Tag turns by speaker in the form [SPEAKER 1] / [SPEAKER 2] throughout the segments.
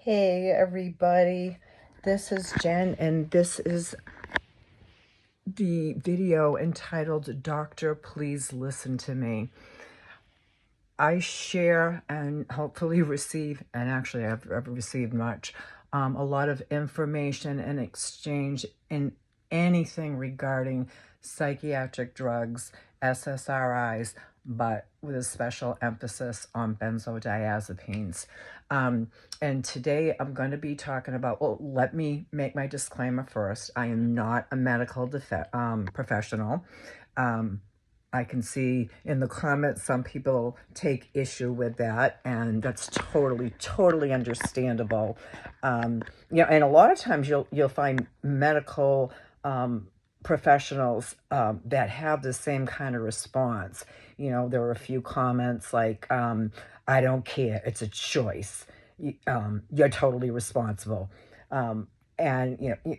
[SPEAKER 1] Hey everybody, this is Jen and this is the video entitled Doctor, Please Listen to Me. I share and hopefully receive, and actually I've received much, a lot of information and exchange in anything regarding psychiatric drugs, SSRIs, but with a special emphasis on benzodiazepines. And today I'm going to be talking about, well, let me make my disclaimer first. I am not a medical professional. I can see in the comments some people take issue with that, and that's totally understandable. And a lot of times you'll find medical professionals that have the same kind of response. There were a few comments like, "I don't care; it's a choice. You're totally responsible." And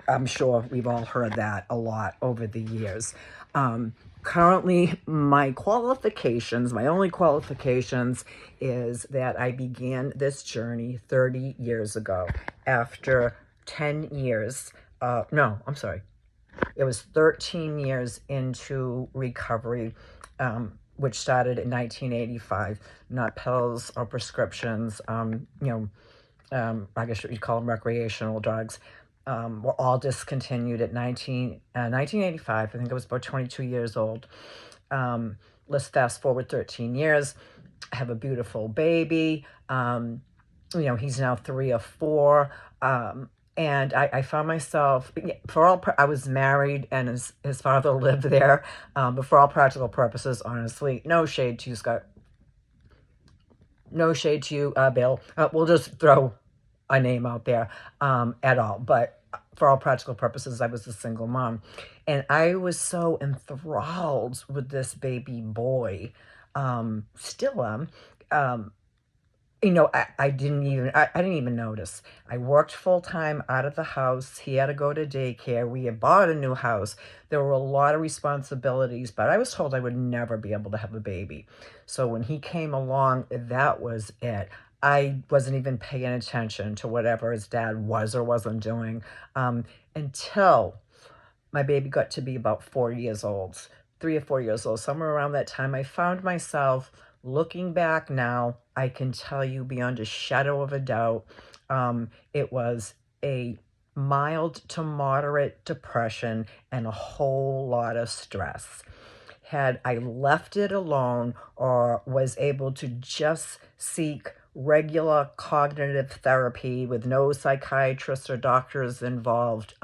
[SPEAKER 1] I'm sure we've all heard that a lot over the years. Currently, my only qualifications, is that I began this journey 30 years ago after 10 years. No, I'm sorry. It was 13 years into recovery, which started in 1985. Not pills or prescriptions, I guess you'd call them recreational drugs. Were all discontinued at 1985. I think I was about 22 years old. Let's fast forward 13 years. I have a beautiful baby. He's now 3 or 4. And I found myself, I was married and his father lived there. But for all practical purposes, honestly, no shade to you, Scott. No shade to you, Bill. We'll just throw a name out there at all. But for all practical purposes, I was a single mom. And I was so enthralled with this baby boy. Still am. I didn't even notice. I worked full-time out of the house. He had to go to daycare. We had bought a new house. There were a lot of responsibilities, but I was told I would never be able to have a baby. So when he came along, that was it. I wasn't even paying attention to whatever his dad was or wasn't doing, until my baby got to be about 4 years old, 3 or 4 years old. Somewhere around that time, I found myself, looking back now, I can tell you beyond a shadow of a doubt, it was a mild to moderate depression and a whole lot of stress. Had I left it alone or was able to just seek regular cognitive therapy with no psychiatrists or doctors involved,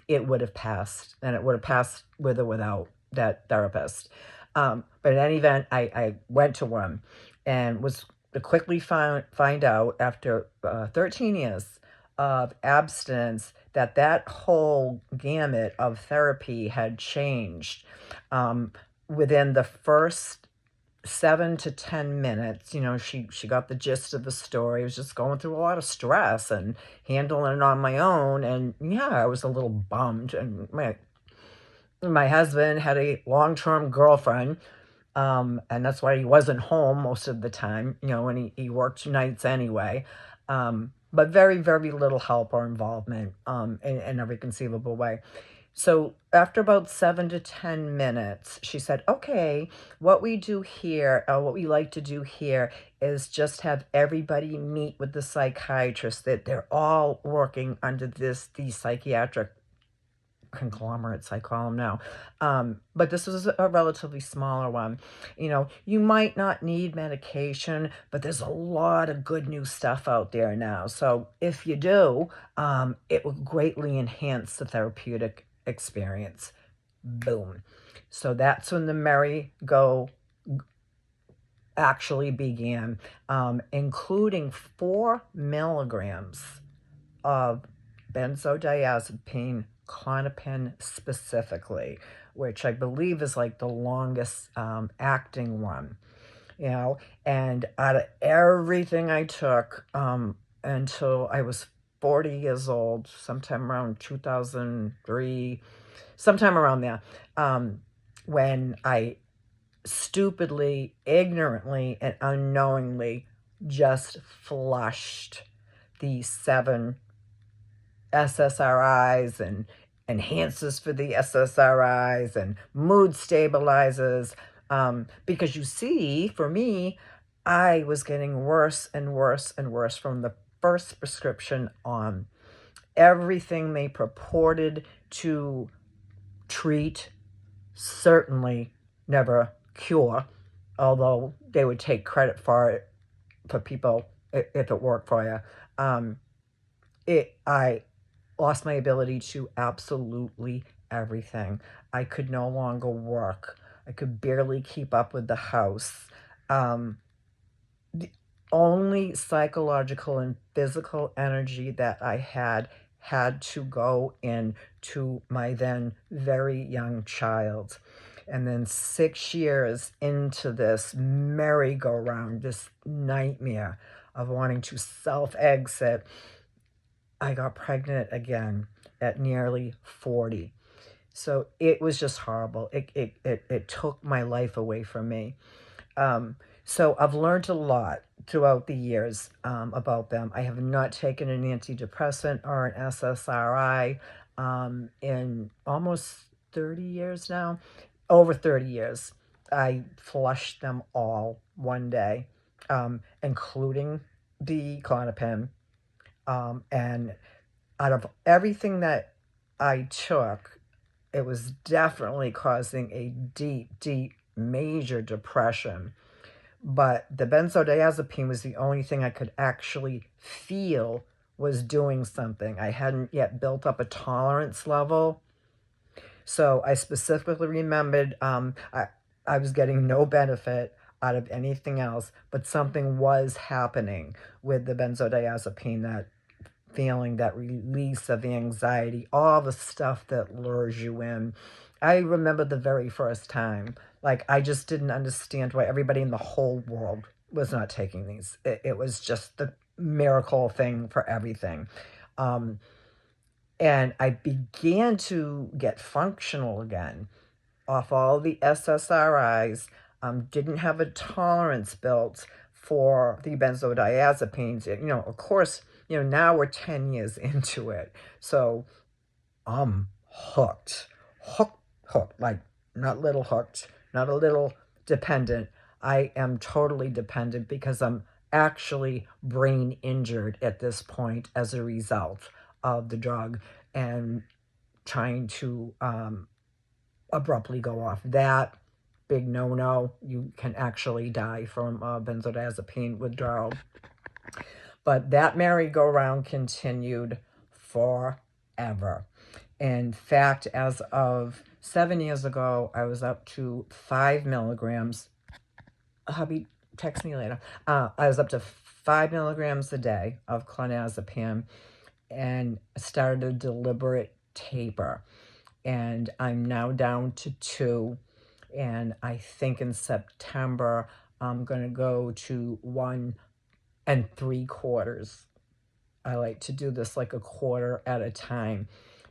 [SPEAKER 1] it would have passed, and it would have passed with or without that therapist. But in any event, I went to one and was to quickly find out after 13 years of abstinence that whole gamut of therapy had changed. Within the first 7 to 10 minutes, she got the gist of the story. I was just going through a lot of stress and handling it on my own. And yeah, I was a little bummed. And my husband had a long-term girlfriend, and that's why he wasn't home most of the time, and he worked nights anyway. But very, very little help or involvement in every conceivable way. So after about 7 to 10 minutes, she said, "Okay, what we like to do here is just have everybody meet with the psychiatrist, that they're all working under these psychiatric conglomerates, I call them now." But this was a relatively smaller one. You might not need medication, but there's a lot of good new stuff out there now. So if you do, it will greatly enhance the therapeutic experience. Boom. So that's when the merry-go actually began, including 4 milligrams of benzodiazepine, Klonopin specifically, which I believe is like the longest acting one. And out of everything I took until I was 40 years old, sometime around 2003, sometime around there, when I stupidly, ignorantly, and unknowingly just flushed the 7 SSRIs and enhancers for the SSRIs and mood stabilizers. Because you see, for me, I was getting worse and worse and worse from the first prescription on. Everything they purported to treat, certainly never cure, although they would take credit for it for people if it worked for you. I lost my ability to absolutely everything. I could no longer work. I could barely keep up with the house. The only psychological and physical energy that I had to go into my then very young child. And then 6 years into this merry-go-round, this nightmare of wanting to self-exit, I got pregnant again at nearly 40. So it was just horrible. It took my life away from me. So I've learned a lot throughout the years about them. I have not taken an antidepressant or an SSRI in almost 30 years now. Over 30 years. I flushed them all one day, including the Klonopin. And out of everything that I took, it was definitely causing a deep, deep, major depression. But the benzodiazepine was the only thing I could actually feel was doing something. I hadn't yet built up a tolerance level. So I specifically remembered I was getting no benefit out of anything else, but something was happening with the benzodiazepine, that feeling, that release of the anxiety, all the stuff that lures you in. I remember the very first time, like, I just didn't understand why everybody in the whole world was not taking these. It was just the miracle thing for everything. And I began to get functional again off all the SSRIs, didn't have a tolerance built for the benzodiazepines. Of course, now we're 10 years into it. So I'm hooked, like not little hooked, not a little dependent. I am totally dependent because I'm actually brain injured at this point as a result of the drug, and trying to abruptly go off that, big no-no. You can actually die from benzodiazepine withdrawal. But that merry-go-round continued forever. In fact, as of 7 years ago, I was up to 5 milligrams. Hubby, text me later. I was up to 5 milligrams a day of clonazepam and started a deliberate taper. And I'm now down to 2. And I think in September, I'm going to go to 1 3/4. I like to do this like a quarter at a time.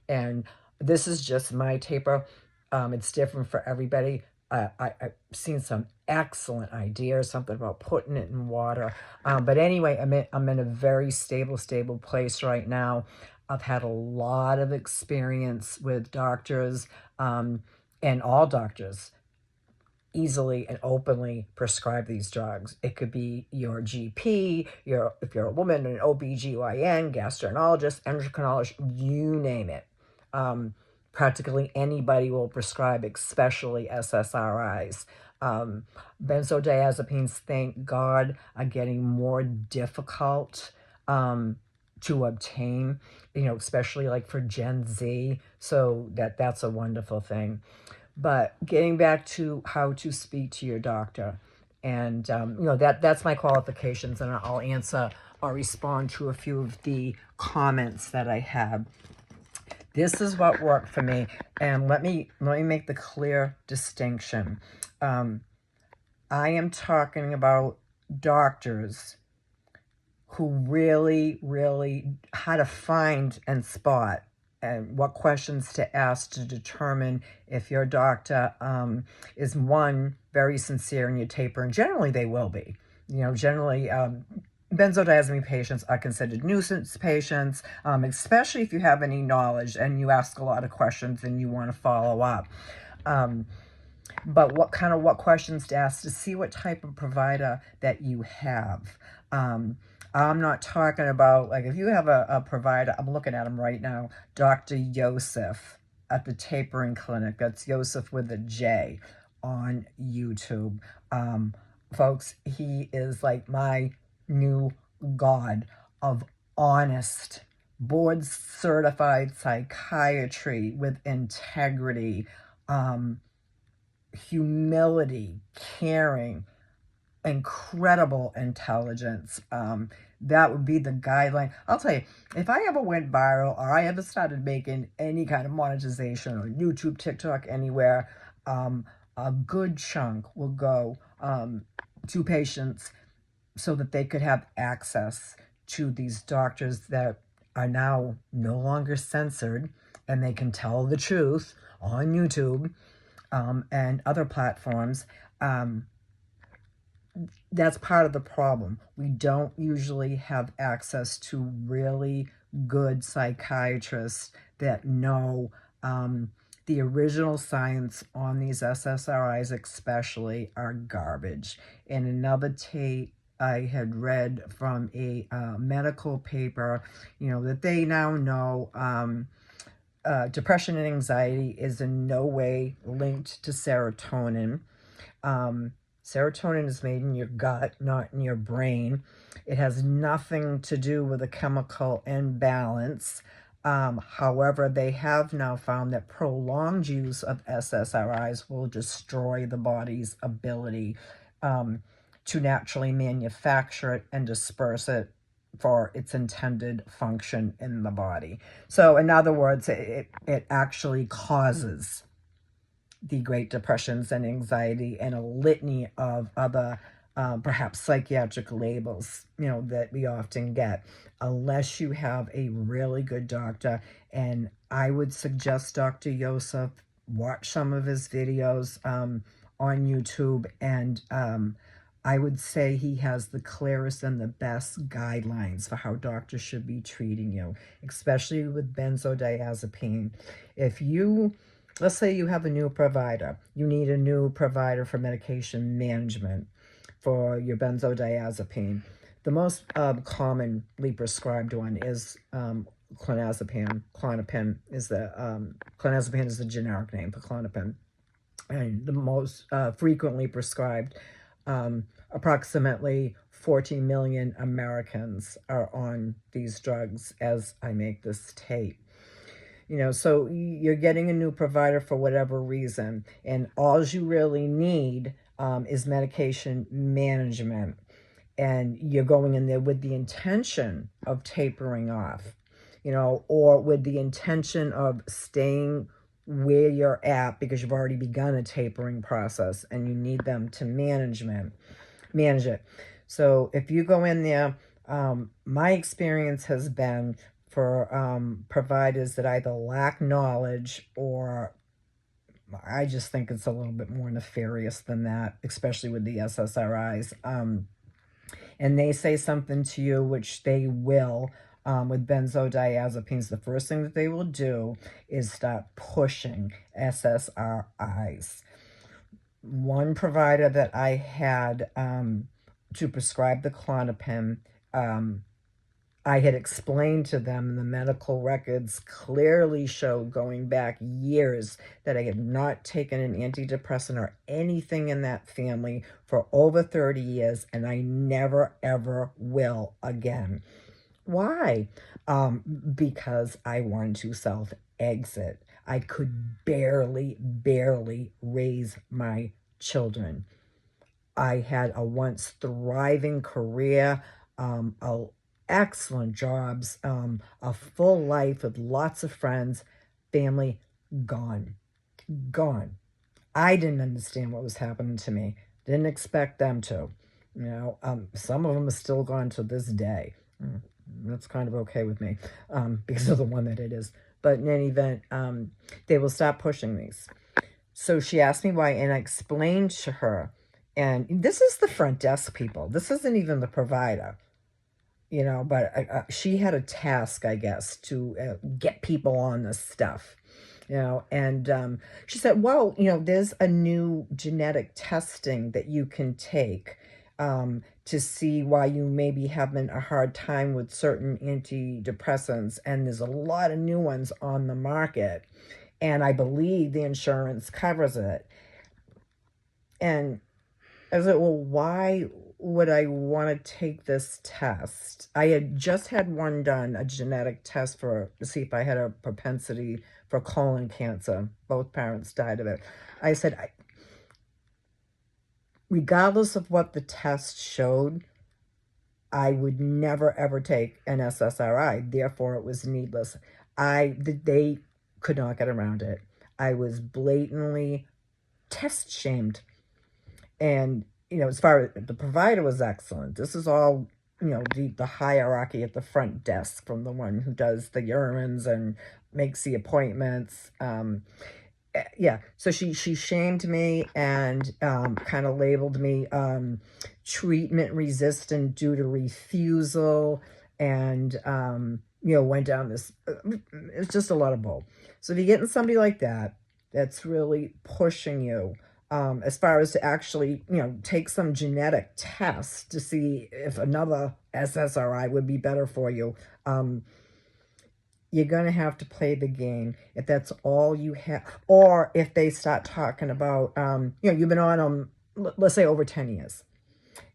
[SPEAKER 1] And this is just my taper. It's different for everybody. I've seen some excellent ideas, something about putting it in water. But anyway, I'm in a very stable place right now. I've had a lot of experience with doctors, and all doctors easily and openly prescribe these drugs. It could be your GP, if you're a woman, an OBGYN, gastroenterologist, endocrinologist, you name it. Practically anybody will prescribe, especially SSRIs. Benzodiazepines, thank God, are getting more difficult to obtain, especially like for Gen Z. So that's a wonderful thing. But getting back to how to speak to your doctor, and that's my qualifications, and I'll answer or respond to a few of the comments that I have. This is what worked for me, and let me make the clear distinction. I am talking about doctors who really how to find and spot and what questions to ask to determine if your doctor is, one, very sincere in your taper, and generally they will be. Generally benzodiazepine patients are considered nuisance patients, especially if you have any knowledge and you ask a lot of questions and you want to follow up. But what questions to ask to see what type of provider that you have. I'm not talking about, like, if you have a provider, I'm looking at him right now, Dr. Yosef at the Tapering Clinic. That's Yosef with a J on YouTube. Folks, he is like my new god of honest, board certified psychiatry with integrity, humility, caring, incredible intelligence. That would be the guideline. I'll tell you, if I ever went viral or I ever started making any kind of monetization on YouTube, TikTok, anywhere, a good chunk will go to patients so that they could have access to these doctors that are now no longer censored and they can tell the truth on YouTube and other platforms. That's part of the problem. We don't usually have access to really good psychiatrists that know the original science on these SSRIs especially are garbage. In another tape I had read from a medical paper, that they now know depression and anxiety is in no way linked to serotonin. Serotonin is made in your gut, not in your brain. It has nothing to do with a chemical imbalance. However, they have now found that prolonged use of SSRIs will destroy the body's ability to naturally manufacture it and disperse it for its intended function in the body. So in other words, it actually causes the Great Depressions and anxiety and a litany of other perhaps psychiatric labels, that we often get, unless you have a really good doctor. And I would suggest Dr. Yosef, watch some of his videos on YouTube, and I would say he has the clearest and the best guidelines for how doctors should be treating you, especially with benzodiazepine. Let's say you have a new provider. You need a new provider for medication management for your benzodiazepine. The most commonly prescribed one is clonazepam. Clonopin is clonazepam is the generic name for Clonopin. And the most frequently prescribed, approximately 40 million Americans are on these drugs as I make this tape. So you're getting a new provider for whatever reason, and all you really need is medication management. And you're going in there with the intention of tapering off, or with the intention of staying where you're at because you've already begun a tapering process and you need them to manage it. So if you go in there, my experience has been for providers that either lack knowledge or I just think it's a little bit more nefarious than that, especially with the SSRIs. And they say something to you, which they will, with benzodiazepines. The first thing that they will do is start pushing SSRIs. One provider that I had to prescribe the Klonopin, I had explained to them, and the medical records clearly showed going back years that I had not taken an antidepressant or anything in that family for over 30 years, and I never, ever will again. Why? Because I wanted to self-exit. I could barely raise my children. I had a once thriving career, excellent jobs, a full life with lots of friends, family gone. I didn't understand what was happening to me. Didn't expect them to. Some of them are still gone to this day. That's kind of okay with me because of the one that it is. But in any event, they will stop pushing these. So she asked me why, and I explained to her, and this is the front desk people. This isn't even the provider. but she had a task, I guess, to get people on this stuff, and she said, well, there's a new genetic testing that you can take to see why you may be having a hard time with certain antidepressants, and there's a lot of new ones on the market, and I believe the insurance covers it. And I said, well, why would I want to take this test? I had just had one done, a genetic test to see if I had a propensity for colon cancer. Both parents died of it. I said, regardless of what the test showed, I would never ever take an SSRI. Therefore, it was needless. They could not get around it. I was blatantly test shamed. And, as far as the provider was excellent. This is all, the hierarchy at the front desk, from the one who does the urines and makes the appointments. Yeah, so she shamed me and kind of labeled me treatment resistant due to refusal, and went down this. It's just a lot of bull. So if you're getting somebody like that, that's really pushing you, as far as to actually, take some genetic tests to see if another SSRI would be better for you. You're going to have to play the game if that's all you have. Or if they start talking about, you've been on them, let's say, over 10 years.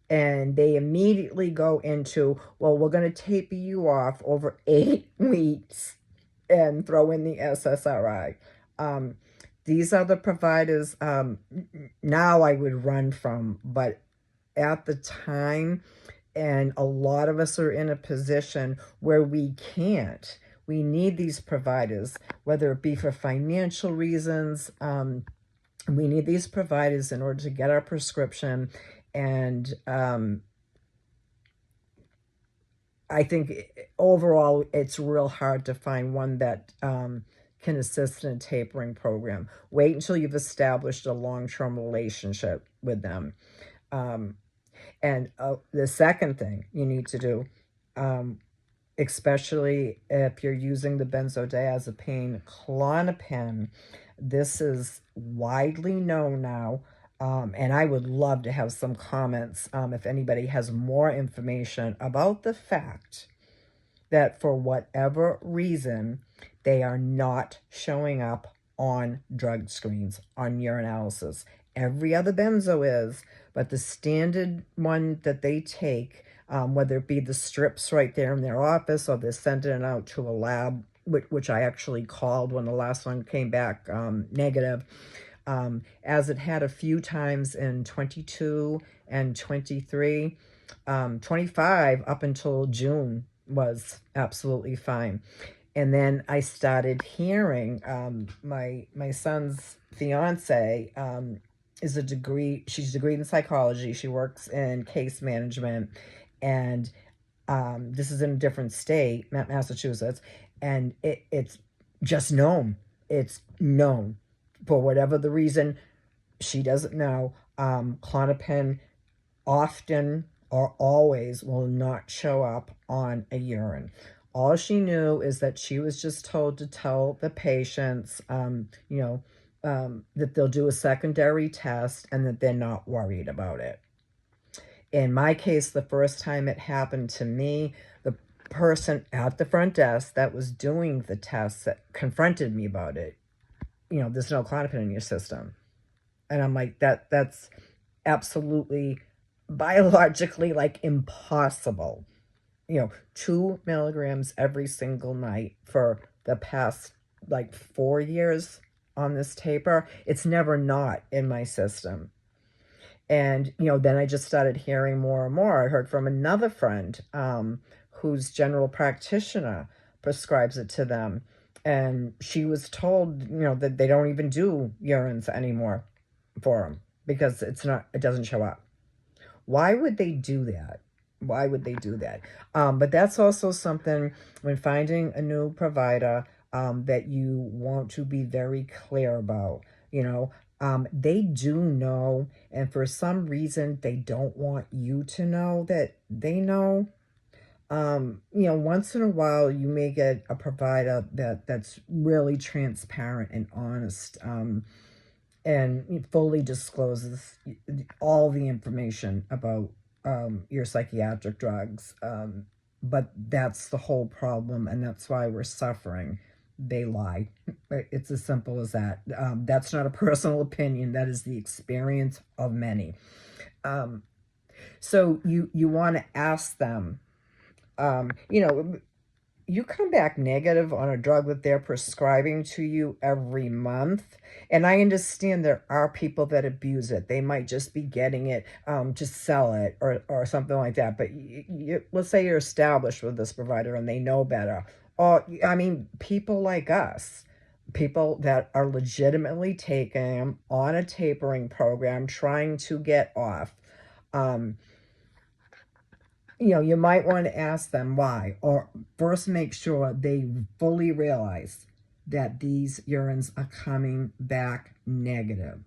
[SPEAKER 1] And they immediately go into, well, we're going to taper you off over 8 weeks and throw in the SSRI. These are the providers now I would run from. But at the time, and a lot of us are in a position where we can't. We need these providers, whether it be for financial reasons. We need these providers in order to get our prescription. And I think overall, it's real hard to find one that can assist in a tapering program. Wait until you've established a long-term relationship with them. And the second thing you need to do, especially if you're using the benzodiazepine Klonopin, this is widely known now, and I would love to have some comments if anybody has more information about the fact that for whatever reason, they are not showing up on drug screens, on urinalysis. Every other benzo is, but the standard one that they take, whether it be the strips right there in their office or they're sending it out to a lab, which I actually called when the last one came back negative, as it had a few times in 22 and 23, 25 up until June was absolutely fine. And then I started hearing my son's fiance she's degreed in psychology. She works in case management, and this is in a different state, Massachusetts, and it's just known. It's known. For whatever the reason, she doesn't know. Klonopin often or always will not show up on a urine. All she knew is that she was just told to tell the patients, that they'll do a secondary test and that they're not worried about it. In my case, the first time it happened to me, the person at the front desk that was doing the test that confronted me about it, there's no Klonopin in your system. And I'm like, that's absolutely biologically impossible. 2 milligrams every single night for the past 4 years on this taper. It's never not in my system. And, then I just started hearing more and more. I heard from another friend whose general practitioner prescribes it to them. And she was told, that they don't even do urines anymore for them because it doesn't show up. Why would they do that? Why would they do that? But that's also something when finding a new provider that you want to be very clear about. They do know, and for some reason they don't want you to know that they know. Once in a while you may get a provider that's really transparent and honest, and fully discloses all the information about your psychiatric drugs. But that's the whole problem, and that's why we're suffering. They lie. It's as simple as that. That's not a personal opinion. That is the experience of many. Um, so you want to ask them, you come back negative on a drug that they're prescribing to you every month. And I understand there are people that abuse it. They might just be getting it to sell it or something like that. But let's say you're established with this provider and they know better. Or, I mean, people like us, people that are legitimately taking them on a tapering program, trying to get off. Um, you might want to ask them why, or first make sure they fully realize that these urines are coming back negative.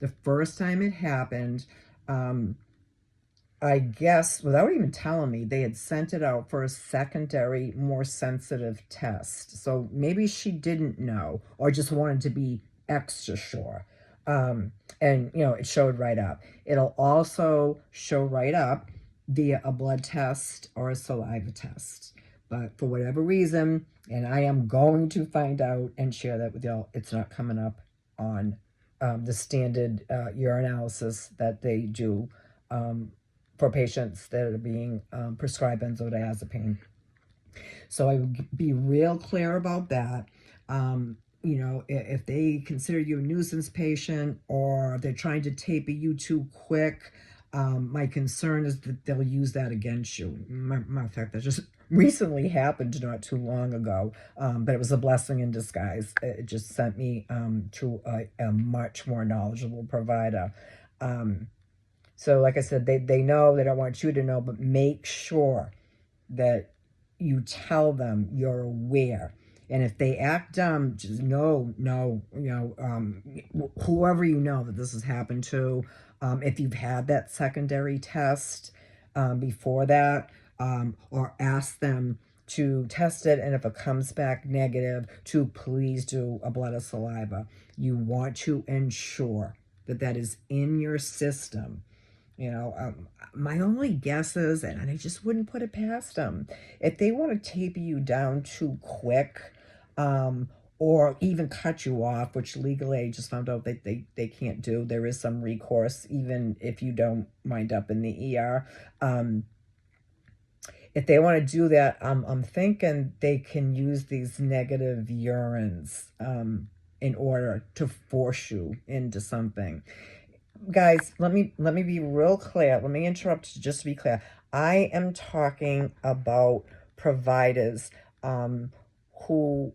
[SPEAKER 1] The first time it happened, I guess, without even telling me, they had sent it out for a secondary, more sensitive test. So maybe she didn't know or just wanted to be extra sure. And, it showed right up. It'll also show right up via a blood test or a saliva test. But for whatever reason, and I am going to find out and share that with y'all, it's not coming up on the standard urinalysis that they do for patients that are being prescribed benzodiazepine. So I would be real clear about that. If they consider you a nuisance patient or they're trying to taper you too quick, my concern is that they'll use that against you. Matter of fact, that just recently happened not too long ago, but it was a blessing in disguise. It just sent me to a much more knowledgeable provider. So like I said, they know, they don't want you to know, but make sure that you tell them you're aware. And if they act dumb, just no, whoever you know that this has happened to, if you've had that secondary test before that, or ask them to test it, and if it comes back negative, to please do a blood or saliva. You want to ensure that that is in your system. My only guess is, and I just wouldn't put it past them, if they want to taper you down too quick, or even cut you off, which legally I just found out that they can't do. There is some recourse, even if you don't wind up in the ER. If they want to do that, I'm thinking they can use these negative urines in order to force you into something. Guys, let me be real clear. Let me interrupt just to be clear. I am talking about providers who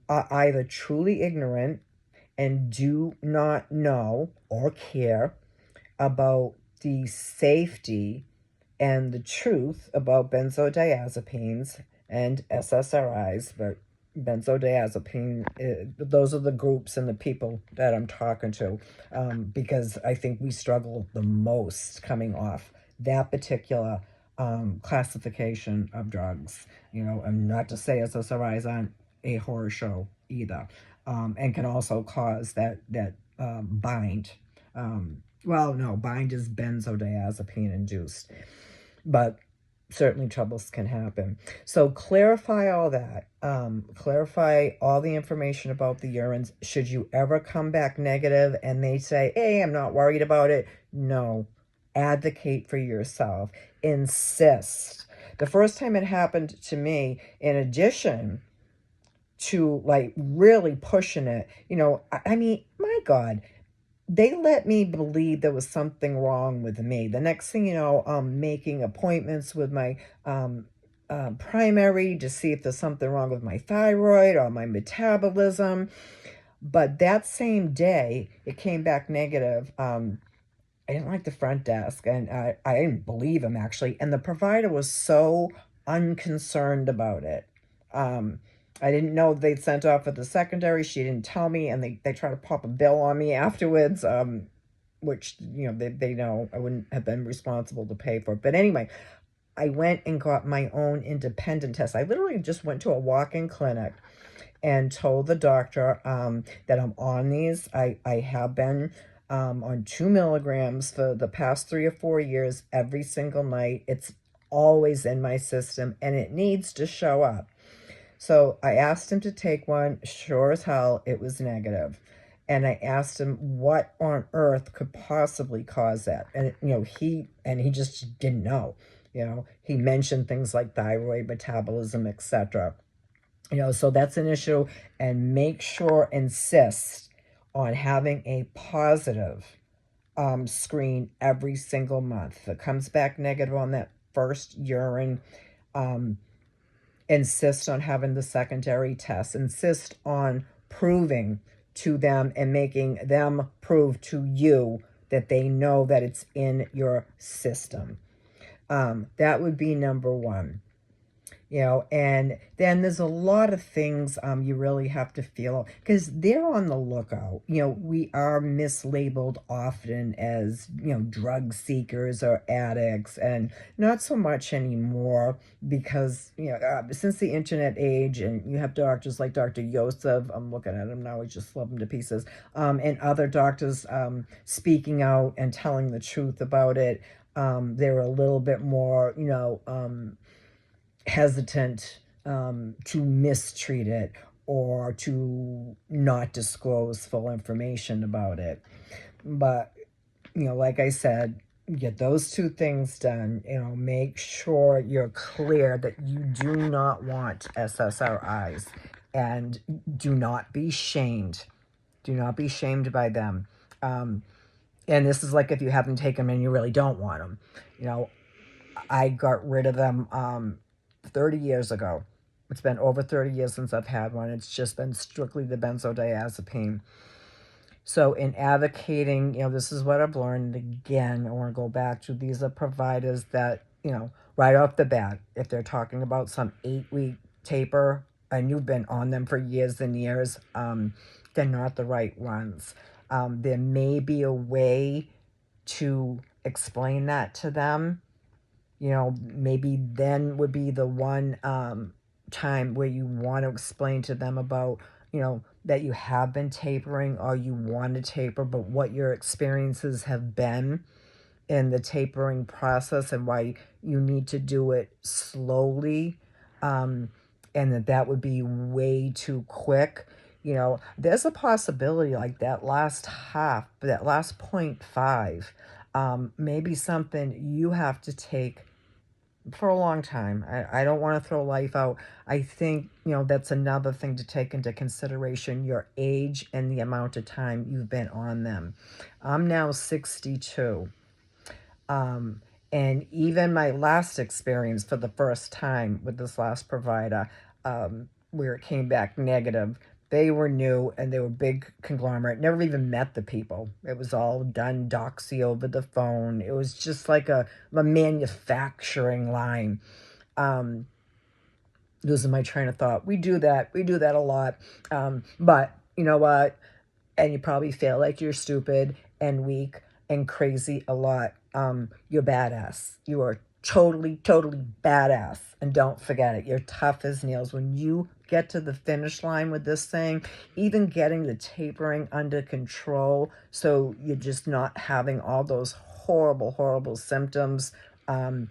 [SPEAKER 1] are either truly ignorant and do not know or care about the safety and the truth about benzodiazepines and SSRIs, but benzodiazepine, those are the groups and the people that I'm talking to, because I think we struggle the most coming off that particular classification of drugs. And not to say SSRIs aren't a horror show either, and can also cause that bind. Well, no, bind is benzodiazepine induced, but certainly troubles can happen. So clarify all that. Clarify all the information about the urines. Should you ever come back negative and they say, hey, I'm not worried about it, no. Advocate for yourself. Insist. The first time it happened to me, in addition to like really pushing it, I mean, my God, they let me believe there was something wrong with me. The next thing you know, I'm making appointments with my primary to see if there's something wrong with my thyroid or my metabolism. But that same day, it came back negative. I didn't like the front desk, and I didn't believe him, actually. And the provider was so unconcerned about it. I didn't know they'd sent off at the secondary. She didn't tell me, and they tried to pop a bill on me afterwards, which, they know I wouldn't have been responsible to pay for. But anyway, I went and got my own independent test. I literally just went to a walk-in clinic and told the doctor that I'm on these. I have been on 2 milligrams for the past 3 or 4 years every single night. It's always in my system and it needs to show up. So I asked him to take one. Sure as hell, it was negative. And I asked him what on earth could possibly cause that. And he just didn't know. He mentioned things like thyroid metabolism, etc. So that's an issue. And make sure, insist on having a positive screen every single month. If it comes back negative on that first urine, insist on having the secondary test. Insist on proving to them and making them prove to you that they know that it's in your system. That would be number one. And then there's a lot of things you really have to feel, because they're on the lookout. We are mislabeled often as, drug seekers or addicts, and not so much anymore because, since the internet age, and you have doctors like Dr. Yosef, I'm looking at him now, I just love him to pieces, and other doctors speaking out and telling the truth about it. They're a little bit more, hesitant to mistreat it or to not disclose full information about it. But, like I said, get those two things done. Make sure you're clear that you do not want SSRIs, and do not be shamed. Do not be shamed by them. And this is like if you haven't taken them and you really don't want them. I got rid of them 30 years ago. It's been over 30 years since I've had one. It's just been strictly the benzodiazepine. So in advocating, this is what I've learned. Again, I want to go back to, these are providers that, right off the bat, if they're talking about some 8-week taper and you've been on them for years and years, they're not the right ones. There may be a way to explain that to them. Maybe then would be the one time where you want to explain to them about, that you have been tapering or you want to taper, but what your experiences have been in the tapering process and why you need to do it slowly, and that would be way too quick. There's a possibility like that last 0.5, maybe something you have to take for a long time. I don't want to throw life out. I think, that's another thing to take into consideration, your age and the amount of time you've been on them. I'm now 62. And even my last experience for the first time with this last provider, where it came back negative, they were new and they were big conglomerate. Never even met the people. It was all done doxy over the phone. It was just like a manufacturing line. Losing my train of thought. We do that a lot. But you know what? And you probably feel like you're stupid and weak and crazy a lot. You're badass. You are totally badass. And don't forget it. You're tough as nails. When you get to the finish line with this thing, even getting the tapering under control, so you're just not having all those horrible symptoms. When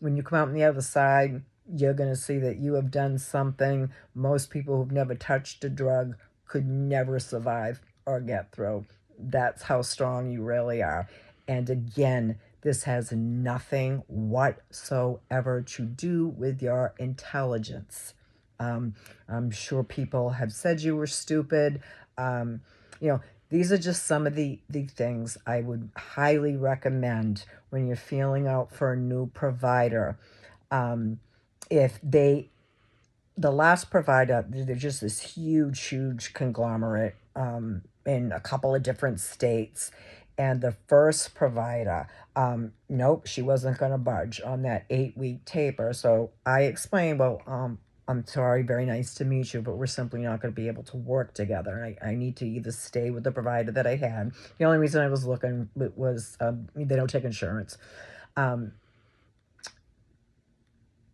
[SPEAKER 1] you come out on the other side, you're going to see that you have done something most people who've never touched a drug could never survive or get through. That's how strong you really are. And again, this has nothing whatsoever to do with your intelligence. I'm sure people have said you were stupid. These are just some of the things I would highly recommend when you're feeling out for a new provider. The last provider, they're just this huge conglomerate in a couple of different states. And the first provider, nope, she wasn't going to budge on that 8-week taper. So I explained, well, I'm sorry, very nice to meet you, but we're simply not going to be able to work together. I need to either stay with the provider that I had. The only reason I was looking was they don't take insurance.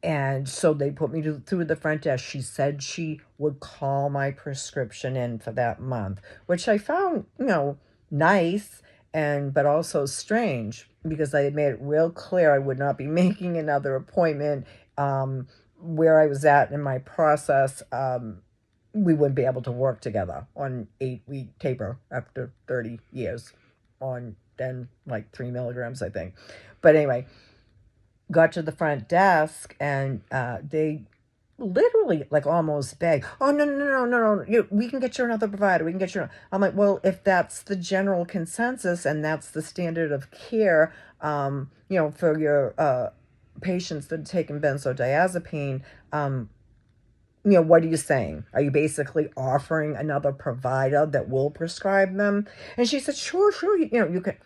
[SPEAKER 1] And so they put me through the front desk. She said she would call my prescription in for that month, which I found, nice, but also strange, because I had made it real clear I would not be making another appointment. Where I was at in my process, we wouldn't be able to work together on 8-week taper after 30 years on then like 3 milligrams, I think. But anyway, got to the front desk, and they literally like almost begged, "Oh, no, no, no, no, no, we can get you another provider, we can get you." I'm like, well, if that's the general consensus and that's the standard of care, for your patients that are taking benzodiazepine, what are you saying? Are you basically offering another provider that will prescribe them? And she said, sure, sure, you can.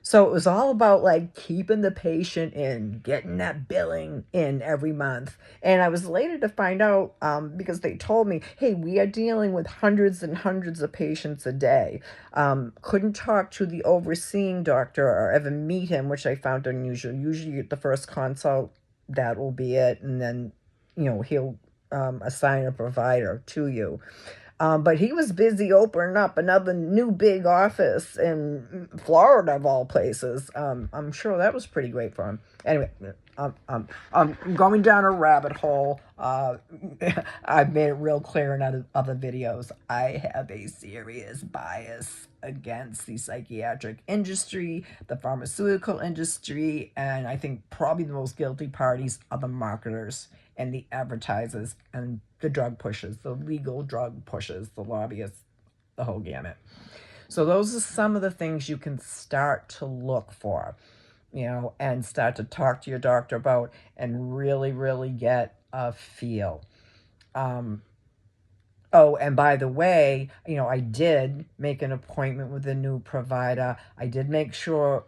[SPEAKER 1] So it was all about like keeping the patient in, getting that billing in every month. And I was later to find out, because they told me, hey, we are dealing with hundreds and hundreds of patients a day. Couldn't talk to the overseeing doctor or ever meet him, which I found unusual. Usually at the first consult, that will be it. And then, he'll assign a provider to you. But he was busy opening up another new big office in Florida, of all places. I'm sure that was pretty great for him. Anyway, I'm going down a rabbit hole. I've made it real clear in other videos. I have a serious bias against the psychiatric industry, the pharmaceutical industry, and I think probably the most guilty parties are the marketers and the advertisers and the drug pushers, the legal drug pushers, the lobbyists, the whole gamut. So those are some of the things you can start to look for, and start to talk to your doctor about and really, really get a feel. Oh, and by the way, I did make an appointment with a new provider. I did make sure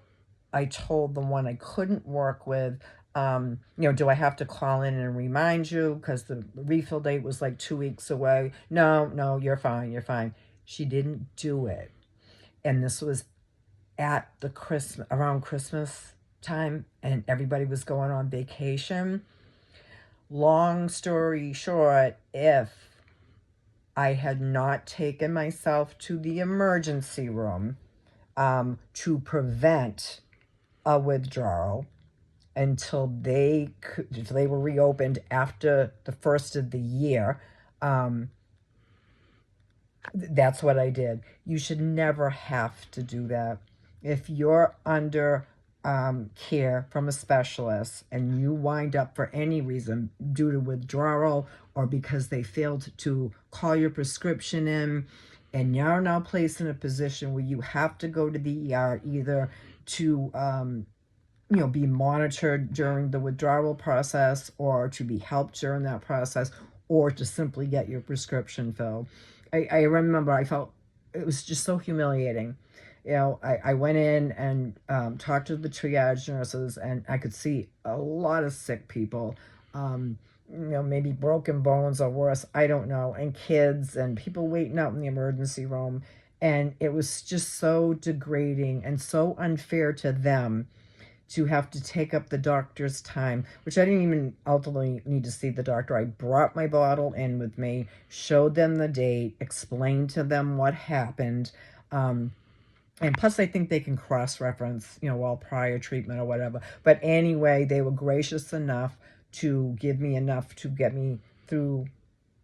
[SPEAKER 1] I told the one I couldn't work with, do I have to call in and remind you because the refill date was like 2 weeks away? No, you're fine, you're fine. She didn't do it. And this was at around Christmas time, and everybody was going on vacation. Long story short, if I had not taken myself to the emergency room to prevent a withdrawal until they were reopened after the first of the year, that's what I did. You should never have to do that. If you're under care from a specialist and you wind up for any reason due to withdrawal or because they failed to call your prescription in, and you're now placed in a position where you have to go to the ER either to be monitored during the withdrawal process or to be helped during that process or to simply get your prescription filled. I remember I felt it was just so humiliating. I went in and talked to the triage nurses, and I could see a lot of sick people, maybe broken bones or worse, I don't know, and kids and people waiting out in the emergency room. And it was just so degrading and so unfair to them to have to take up the doctor's time, which I didn't even ultimately need to see the doctor. I brought my bottle in with me, showed them the date, explained to them what happened. And plus, I think they can cross-reference, all prior treatment or whatever. But anyway, they were gracious enough to give me enough to get me through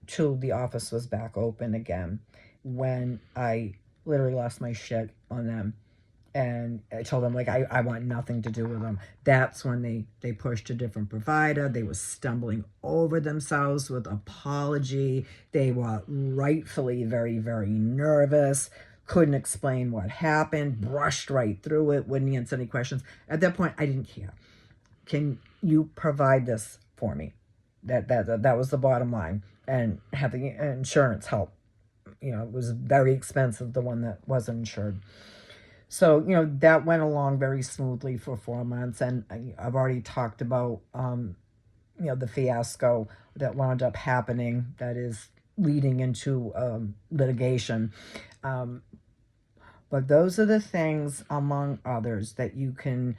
[SPEAKER 1] till the office was back open again, when I literally lost my shit on them. And I told them, like, I want nothing to do with them. That's when they pushed a different provider. They were stumbling over themselves with apology. They were rightfully very, very nervous, couldn't explain what happened, brushed right through it, wouldn't answer any questions. At that point, I didn't care. Can you provide this for me? That was the bottom line. And having insurance help. It was very expensive, the one that wasn't insured. So, that went along very smoothly for 4 months. And I've already talked about, the fiasco that wound up happening that is leading into litigation. But those are the things, among others, that you can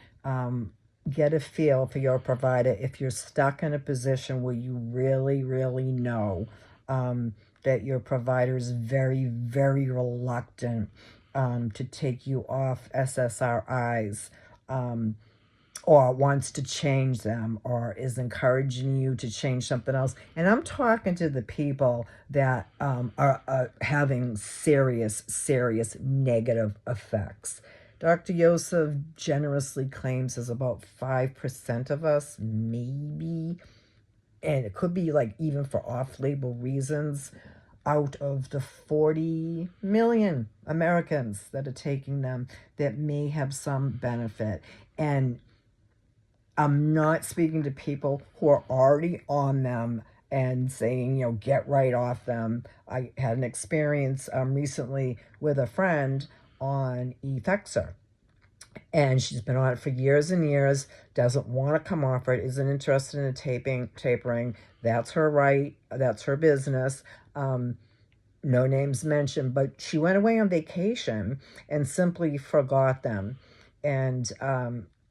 [SPEAKER 1] get a feel for your provider if you're stuck in a position where you really, really know that your provider is very, very reluctant to take you off SSRIs, or wants to change them, or is encouraging you to change something else. And I'm talking to the people that are having serious, serious negative effects. Dr. Yosef generously claims there's about 5% of us, maybe, and it could be like even for off-label reasons, out of the 40 million Americans that are taking them, that may have some benefit. And I'm not speaking to people who are already on them and saying, get right off them. I had an experience recently with a friend on Effexor, and she's been on it for years and years, doesn't want to come off it, isn't interested in tapering. That's her right. That's her business. No names mentioned, but she went away on vacation and simply forgot them. And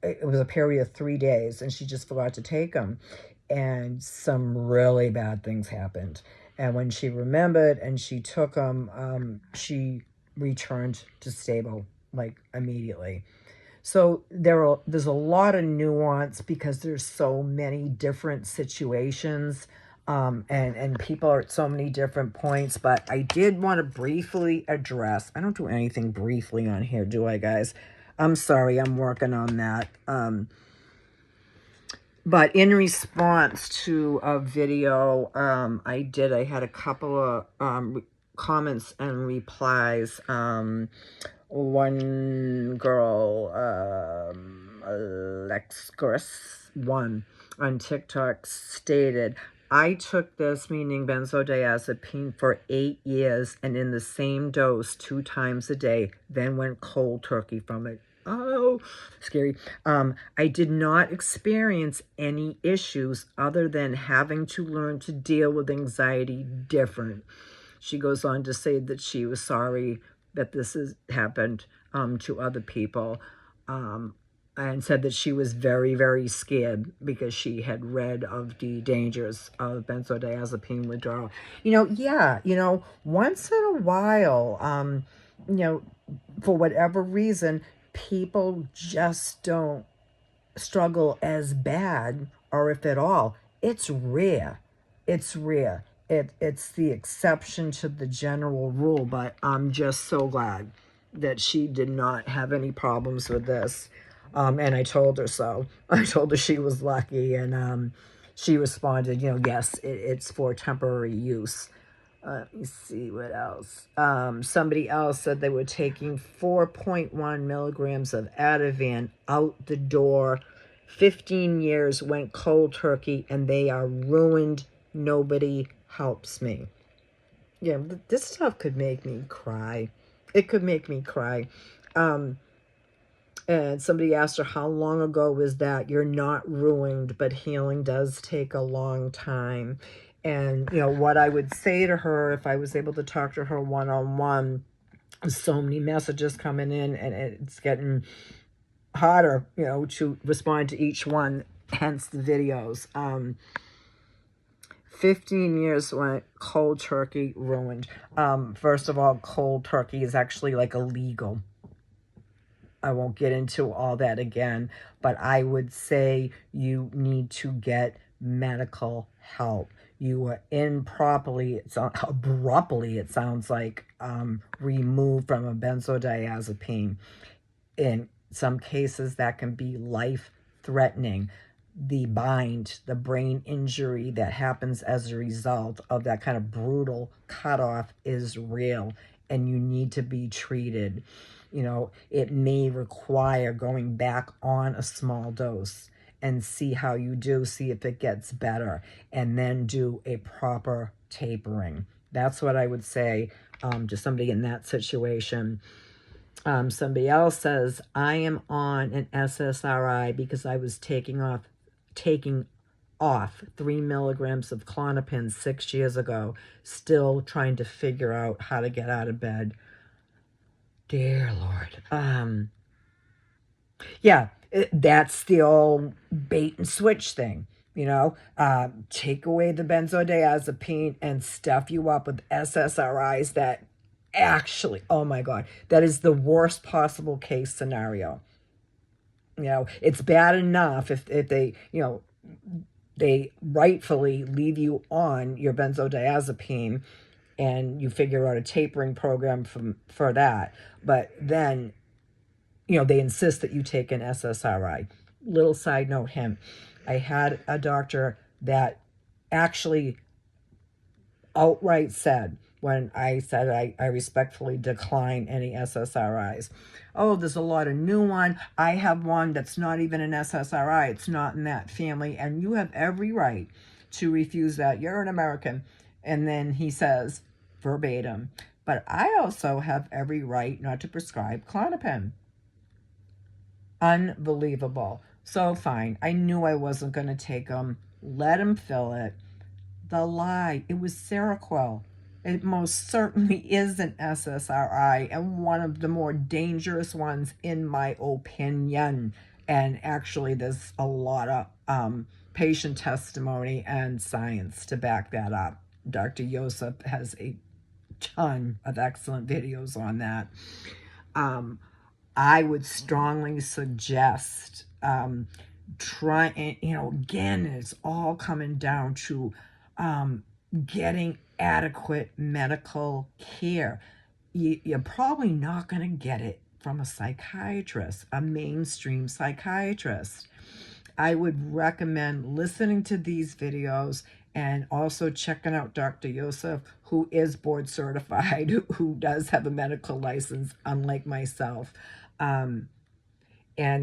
[SPEAKER 1] it was a period of 3 days, and she just forgot to take them. And some really bad things happened. And when she remembered and she took them, she returned to stable, like, immediately. So there's a lot of nuance because there's so many different situations, and people are at so many different points. But I did want to briefly address, I don't do anything briefly on here, do I, guys? I'm sorry, I'm working on that. But in response to a video I had a couple of comments and replies. One girl, Alexis1 on TikTok, stated, I took this, meaning benzodiazepine, for 8 years and in the same dose 2 times a day, then went cold turkey from it. Oh, scary. I did not experience any issues other than having to learn to deal with anxiety different. She goes on to say that she was sorry that this has happened to other people, and said that she was very, very scared because she had read of the dangers of benzodiazepine withdrawal. Once in a while, for whatever reason, people just don't struggle as bad, or if at all. It's rare. It's rare. It's the exception to the general rule, but I'm just so glad that she did not have any problems with this. And I told her so. I told her she was lucky, and she responded, yes, it's for temporary use. Let me see what else. Somebody else said they were taking 4.1 milligrams of Ativan out the door. 15 years, went cold turkey, and they are ruined. Nobody helps me. Yeah, this stuff could make me cry. It could make me cry. And somebody asked her, how long ago was that? You're not ruined, but healing does take a long time. And, what I would say to her, if I was able to talk to her one-on-one, so many messages coming in, and it's getting harder, to respond to each one, hence the videos. 15 years went cold turkey, ruined. First of all, cold turkey is actually like illegal. I won't get into all that again, but I would say you need to get medical help. You were improperly, abruptly, it sounds like, removed from a benzodiazepine. In some cases, that can be life-threatening. The brain injury that happens as a result of that kind of brutal cutoff is real, and you need to be treated. It may require going back on a small dose and see how you do, see if it gets better, and then do a proper tapering. That's what I would say to somebody in that situation. Somebody else says, I am on an SSRI because I was taking off 3 milligrams of Klonopin 6 years ago, still trying to figure out how to get out of bed. Dear Lord. Yeah, That's the old bait and switch thing. Take away the benzodiazepine and stuff you up with SSRIs that actually, oh my God, that is the worst possible case scenario. It's bad enough if they, they rightfully leave you on your benzodiazepine and you figure out a tapering program for that. But then, they insist that you take an SSRI. Little side note, I had a doctor that actually outright said, when I said I respectfully decline any SSRIs, oh, there's a lot of new one. I have one that's not even an SSRI. It's not in that family. And you have every right to refuse that. You're an American. And then he says, verbatim, but I also have every right not to prescribe Klonopin. Unbelievable. So fine. I knew I wasn't going to take them. Let him fill it. The lie. It was Seroquel. It most certainly is an SSRI and one of the more dangerous ones in my opinion. And actually, there's a lot of patient testimony and science to back that up. Dr. Yosef has a ton of excellent videos on that. I would strongly suggest try, again, it's all coming down to getting adequate medical care. You're probably not going to get it from a psychiatrist, a mainstream psychiatrist. I would recommend listening to these videos and also checking out Dr. Yosef, who is board certified, who does have a medical license, unlike myself, and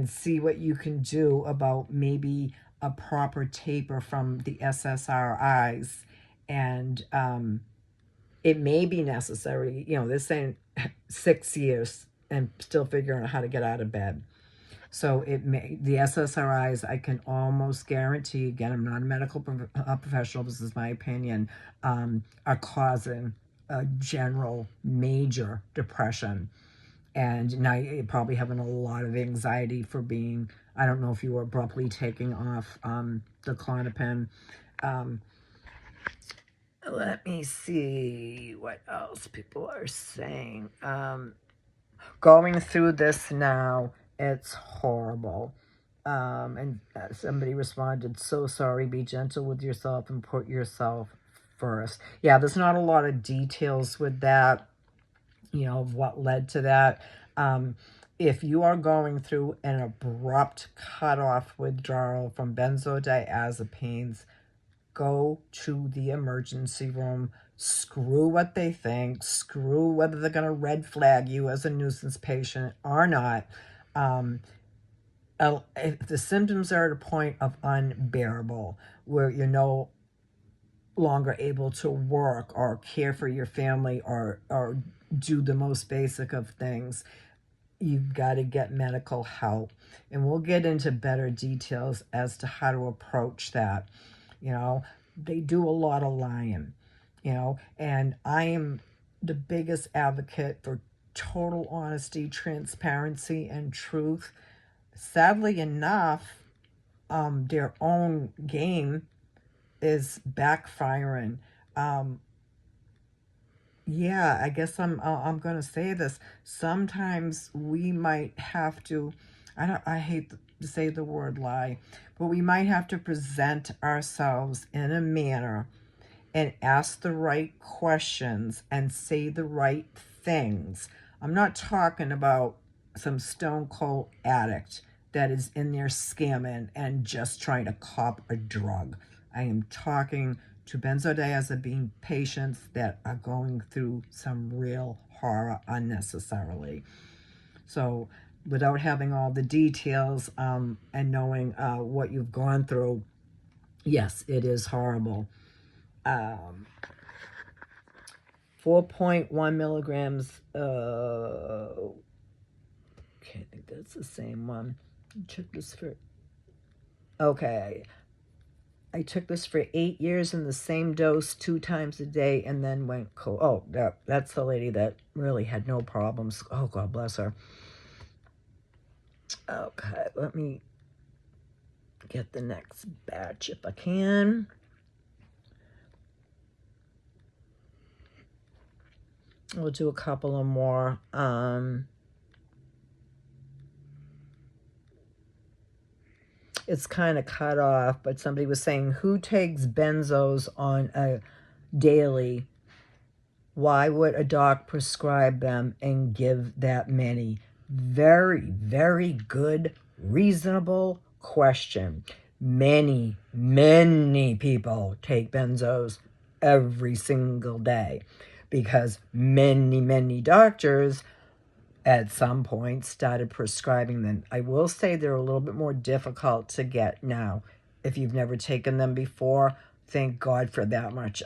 [SPEAKER 1] see what you can do about maybe a proper taper from the SSRIs. And it may be necessary, this ain't 6 years and still figuring out how to get out of bed. So the SSRIs, I can almost guarantee, again, I'm not a medical professional, this is my opinion, are causing a general major depression. And now you're probably having a lot of anxiety for being, I don't know if you were abruptly taking off the Klonopin. Let me see what else people are saying. Going through this now, it's horrible. And somebody responded, so sorry, be gentle with yourself and put yourself first. Yeah, there's not a lot of details with that, of what led to that. If you are going through an abrupt cutoff withdrawal from benzodiazepines, go to the emergency room. Screw what they think. Screw whether they're going to red flag you as a nuisance patient or not. If the symptoms are at a point of unbearable, where you're no longer able to work or care for your family or do the most basic of things, you've got to get medical help. And we'll get into better details as to how to approach that. They do a lot of lying, and I am the biggest advocate for total honesty, transparency, and truth. Sadly enough, their own game is backfiring. Yeah, I guess I'm going to say this. Sometimes we might have to, I hate to say the word lie, but we might have to present ourselves in a manner and ask the right questions and say the right things. I'm not talking about some stone cold addict that is in there scamming and just trying to cop a drug. I am talking to benzodiazepine patients that are going through some real horror unnecessarily. So without having all the details and knowing what you've gone through, yes, it is horrible. 4.1 milligrams. Okay, I think that's the same one. Check this for. Okay. I took this for 8 years in the same dose 2 times a day and then went cold. Oh, that's the lady that really had no problems. Oh, God bless her. Okay, let me get the next batch if I can. We'll do a couple of more. It's kind of cut off, but somebody was saying, who takes benzos on a daily? Why would a doc prescribe them and give that many? Very, very good, reasonable question. Many, many people take benzos every single day because many, many doctors at some point started prescribing them. I will say they're a little bit more difficult to get now. If you've never taken them before, thank God for that much.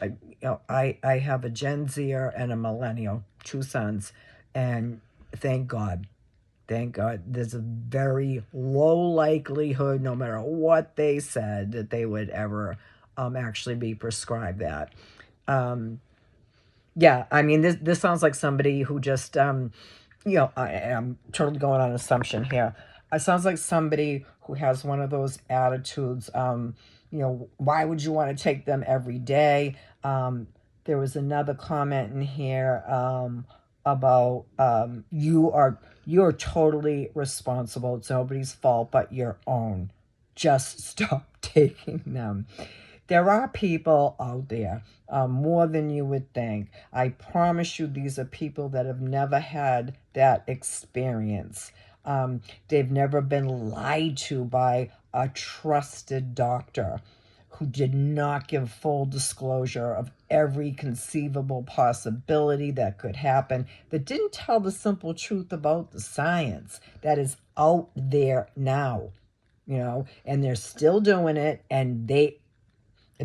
[SPEAKER 1] I have a Gen Zer and a millennial, 2 sons, and thank God. Thank God. There's a very low likelihood, no matter what they said, that they would ever actually be prescribed that. Yeah, I mean, this sounds like somebody who just, I'm totally going on assumption here. It sounds like somebody who has one of those attitudes, why would you want to take them every day? There was another comment in here about you're totally responsible. It's nobody's fault but your own. Just stop taking them. There are people out there, more than you would think. I promise you, these are people that have never had that experience. They've never been lied to by a trusted doctor who did not give full disclosure of every conceivable possibility that could happen, that didn't tell the simple truth about the science that is out there now, and they're still doing it, and if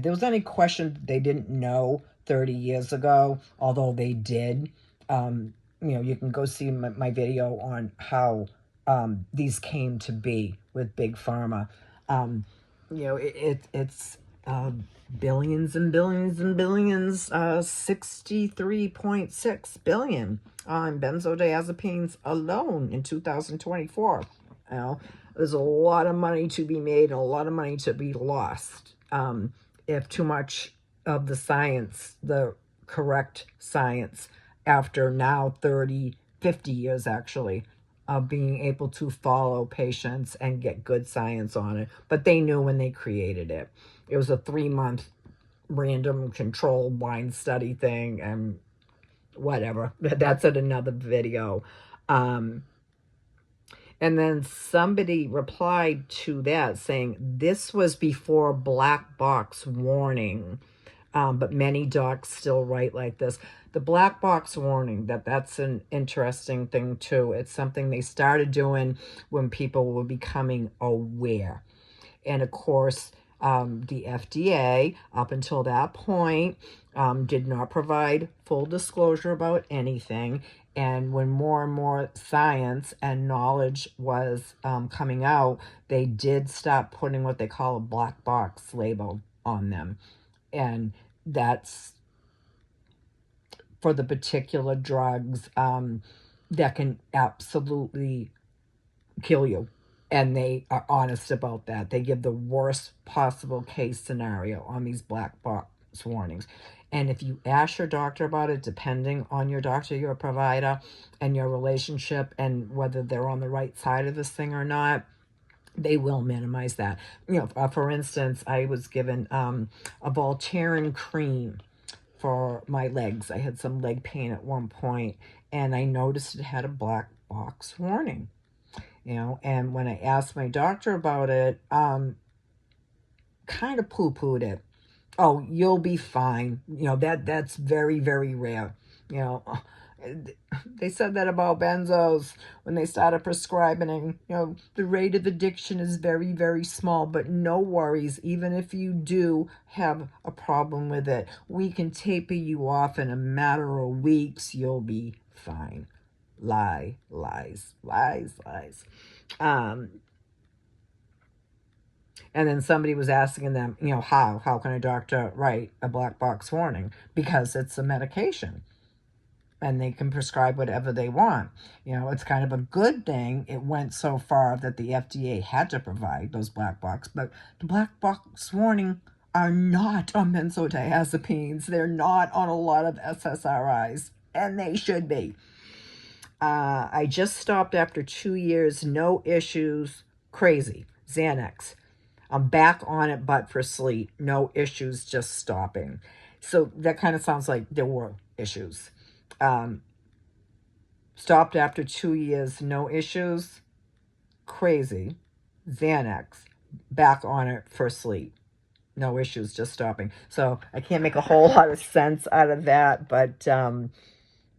[SPEAKER 1] there was any question that they didn't know 30 years ago, although they did, you can go see my video on how these came to be with Big Pharma. It's billions and billions and billions, 63.6 billion on benzodiazepines alone in 2024. There's a lot of money to be made and a lot of money to be lost. If too much of the science, the correct science, after now 30, 50 years actually, of being able to follow patients and get good science on it. But they knew when they created it. It was a 3-month random controlled blind study thing and whatever. That's at another video. And then somebody replied to that saying, this was before black box warning, but many docs still write like this. The black box warning, that's an interesting thing too. It's something they started doing when people were becoming aware. And of course, the FDA, up until that point, did not provide full disclosure about anything. And when more and more science and knowledge was coming out, they did stop putting what they call a black box label on them. And that's for the particular drugs that can absolutely kill you. And they are honest about that. They give the worst possible case scenario on these black box warnings. And if you ask your doctor about it, depending on your doctor, your provider, and your relationship, and whether they're on the right side of this thing or not, they will minimize that. For instance, I was given a Voltaren cream for my legs. I had some leg pain at one point, and I noticed it had a black box warning. And when I asked my doctor about it, kind of poo-pooed it. Oh, you'll be fine. That's very, very rare. They said that about benzos when they started prescribing. The rate of addiction is very, very small, but no worries. Even if you do have a problem with it, we can taper you off in a matter of weeks. You'll be fine. Lies. And then somebody was asking them, how can a doctor write a black box warning? Because it's a medication. and they can prescribe whatever they want. You know, it's kind of a good thing it went so far that the FDA had to provide those black box, but the black box warning are not on benzodiazepines. They're not on a lot of SSRIs, and they should be. I just stopped after 2 years, no issues, crazy. Xanax. I'm back on it, but for sleep, no issues, just stopping. So that kind of sounds like there were issues. Stopped after 2 years, no issues, crazy. Xanax, back on it for sleep. No issues, just stopping. So I can't make a whole lot of sense out of that, but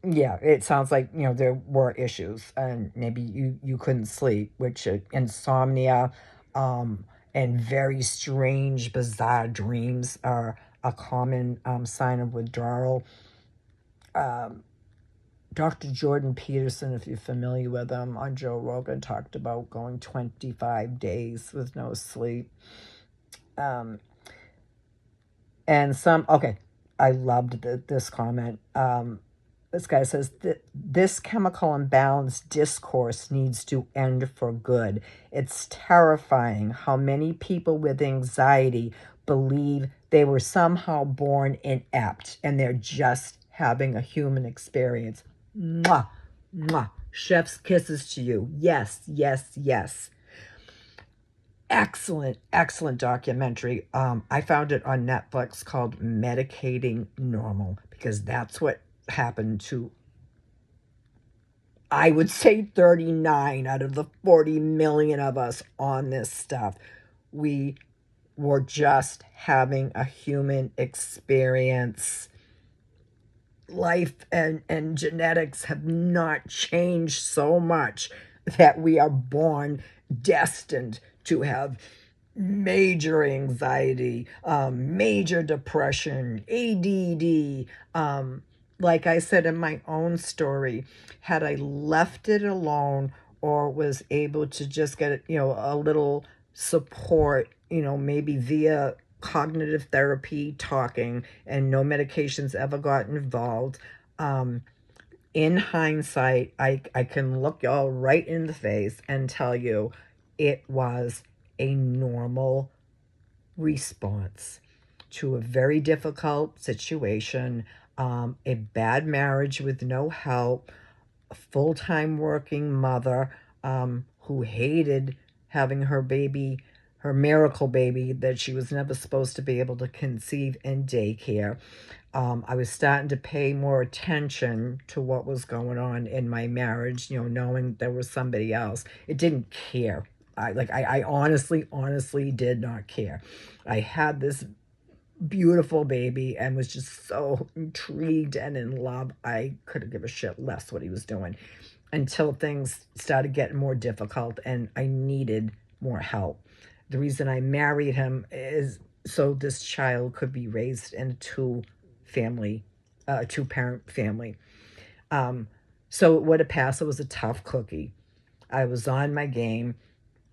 [SPEAKER 1] yeah, it sounds like, you know, there were issues, and maybe you couldn't sleep, which insomnia and very strange, bizarre dreams are a common sign of withdrawal. Dr. Jordan Peterson, if you're familiar with him, on Joe Rogan, talked about going 25 days with no sleep. And okay, I loved this comment. This guy says, this chemical imbalance discourse needs to end for good. It's terrifying how many people with anxiety believe they were somehow born inept and they're just having a human experience. Mwah, mwah. Chef's kisses to you. Yes, yes, yes. Excellent, excellent documentary. I found it on Netflix called Medicating Normal, because that's what happened to, I would say, 39 out of the 40 million of us on this stuff. We were just having a human experience. Life and genetics have not changed so much that we are born destined to have major anxiety, major depression, ADD. Like I said in my own story, had I left it alone or was able to just get, you know, a little support, you know, maybe via cognitive therapy, talking, and no medications ever got involved. In hindsight, I can look y'all right in the face and tell you it was a normal response to a very difficult situation, a bad marriage with no help, a full-time working mother who hated having her baby, her miracle baby that she was never supposed to be able to conceive, in daycare. I was starting to pay more attention to what was going on in my marriage, you know, knowing there was somebody else. It didn't care. I honestly did not care. I had this beautiful baby and was just so intrigued and in love. I couldn't give a shit less what he was doing until things started getting more difficult and I needed more help. The reason I married him is so this child could be raised in a two-parent family. So it would have passed. It was a tough cookie. I was on my game.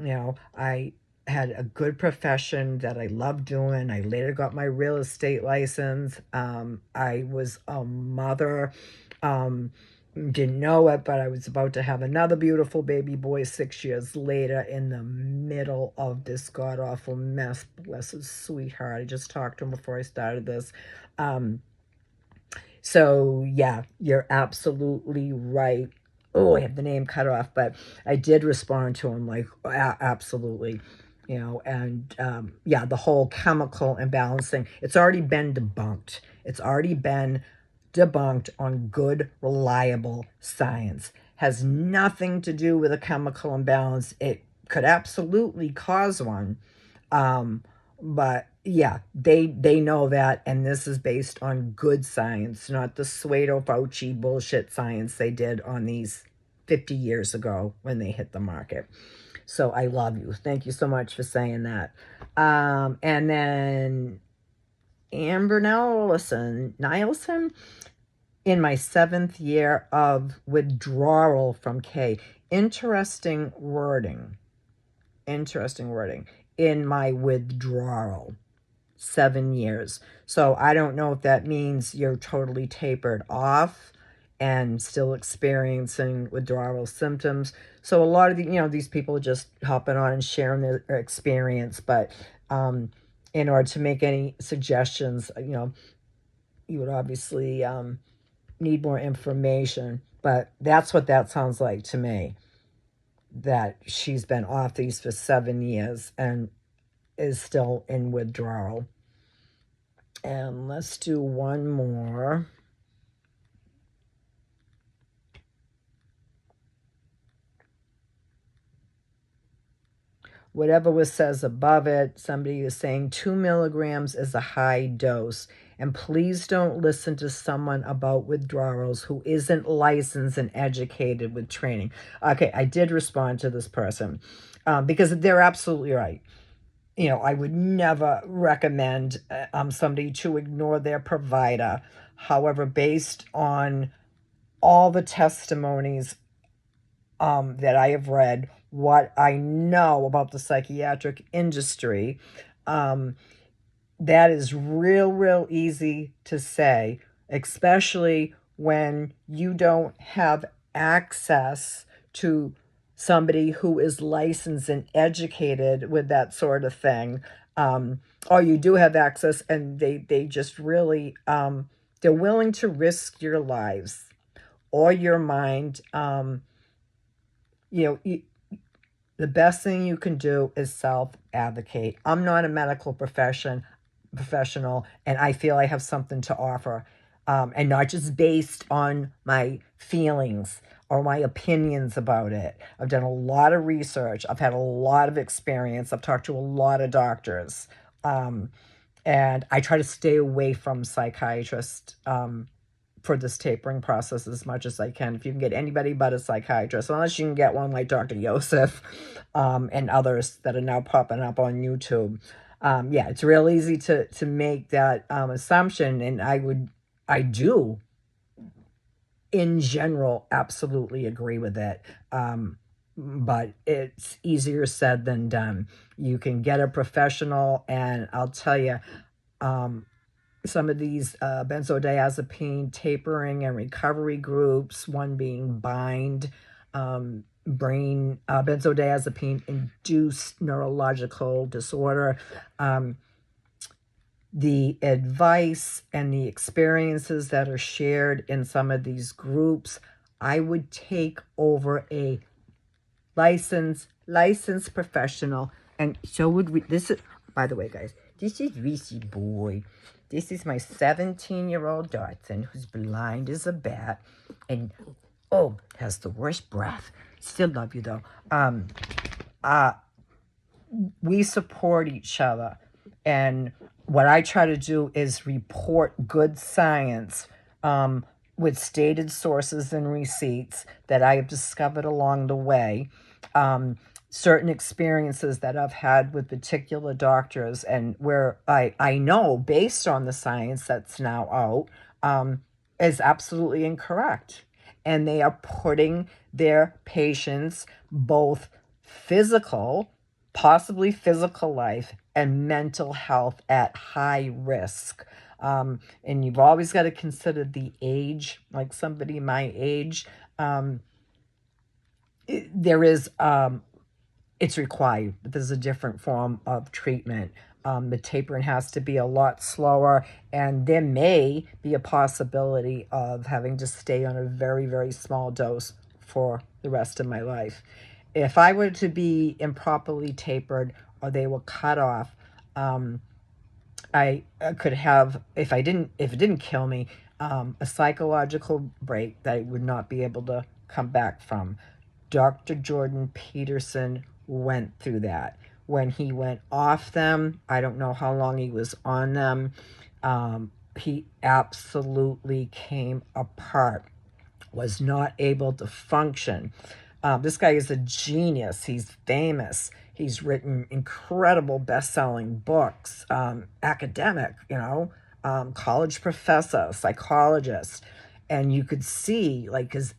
[SPEAKER 1] You know, I had a good profession that I loved doing. I later got my real estate license. I was a mother. Didn't know it, but I was about to have another beautiful baby boy 6 years later in the middle of this god-awful mess. Bless his sweetheart. I just talked to him before I started this. So, yeah, you're absolutely right. Oh, I have the name cut off, but I did respond to him like, absolutely. You know, and yeah, the whole chemical imbalance thing, it's already been debunked. It's already been debunked on good, reliable science. Has nothing to do with a chemical imbalance. It could absolutely cause one. But yeah, they know that, and this is based on good science, not the pseudo-Fauci bullshit science they did on these 50 years ago when they hit the market. So I love you. Thank you so much for saying that. And then Amber Nielsen, in my 7th year of withdrawal from K. Interesting wording. In my withdrawal. 7 years. So I don't know if that means you're totally tapered off and still experiencing withdrawal symptoms. So a lot of these people are just hopping on and sharing their experience. But in order to make any suggestions, you would obviously need more information. But that's what that sounds like to me, that she's been off these for 7 years and is still in withdrawal. And let's do one more. Whatever was says above it, somebody is saying 2 milligrams is a high dose. And please don't listen to someone about withdrawals who isn't licensed and educated with training. Okay, I did respond to this person because they're absolutely right. I would never recommend somebody to ignore their provider. However, based on all the testimonies that I have read, what I know about the psychiatric industry, that is real easy to say, especially when you don't have access to somebody who is licensed and educated with that sort of thing. Or you do have access and they just really, they're willing to risk your lives or your mind. The best thing you can do is self-advocate. I'm not a medical professional, and I feel I have something to offer, and not just based on my feelings or my opinions about it. I've done a lot of research. I've had a lot of experience. I've talked to a lot of doctors, and I try to stay away from psychiatrists for this tapering process as much as I can. If you can get anybody but a psychiatrist, unless you can get one like Dr. Yosef and others that are now popping up on YouTube. It's real easy to make that assumption, and I do, in general, absolutely agree with it. But it's easier said than done. You can get a professional, and I'll tell you, some of these benzodiazepine tapering and recovery groups, one being BIND, brain benzodiazepine-induced neurological disorder. The advice and the experiences that are shared in some of these groups, I would take over a licensed professional, and so would we. This is, by the way, guys, this is Reese Boy. This is my 17-year-old Dotson, who's blind as a bat and, has the worst breath. Still love you, though. We support each other. And what I try to do is report good science with stated sources and receipts that I have discovered along the way. Certain experiences that I've had with particular doctors, and where I know, based on the science that's now out, is absolutely incorrect. And they are putting their patients, both possibly physical life, and mental health at high risk. And you've always got to consider the age, like somebody my age. There is... it's required, but there's a different form of treatment. The tapering has to be a lot slower, and there may be a possibility of having to stay on a very, very small dose for the rest of my life. If I were to be improperly tapered or they were cut off, I could have, if it didn't kill me, a psychological break that I would not be able to come back from. Dr. Jordan Peterson went through that. When he went off them, I don't know how long he was on them, he absolutely came apart, was not able to function. This guy is a genius. He's famous. He's written incredible best-selling books, academic, college professor, psychologist. And you could see, like, his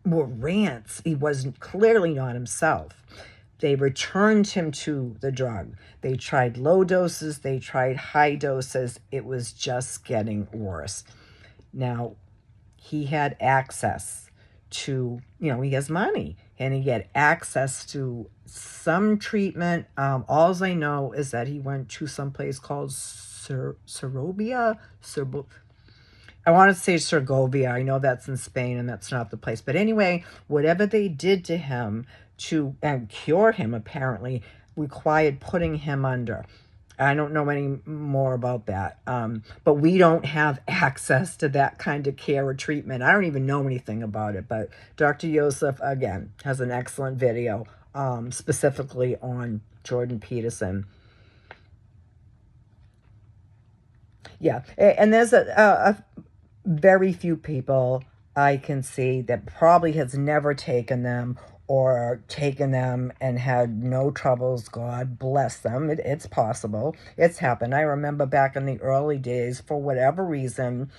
[SPEAKER 1] more rants. He wasn't clearly not himself. They returned him to the drug. They tried low doses. They tried high doses. It was just getting worse. Now, he had access to, he has money, and he had access to some treatment. All I know is that he went to some place called Serbia. I want to say Segovia. I know that's in Spain, and that's not the place. But anyway, whatever they did to him to cure him, apparently, required putting him under. I don't know any more about that. But we don't have access to that kind of care or treatment. I don't even know anything about it. But Dr. Joseph, again, has an excellent video specifically on Jordan Peterson. Yeah, and there's a very few people I can see that probably has never taken them, or taken them and had no troubles. God bless them. It's possible. It's happened. I remember back in the early days, for whatever reason,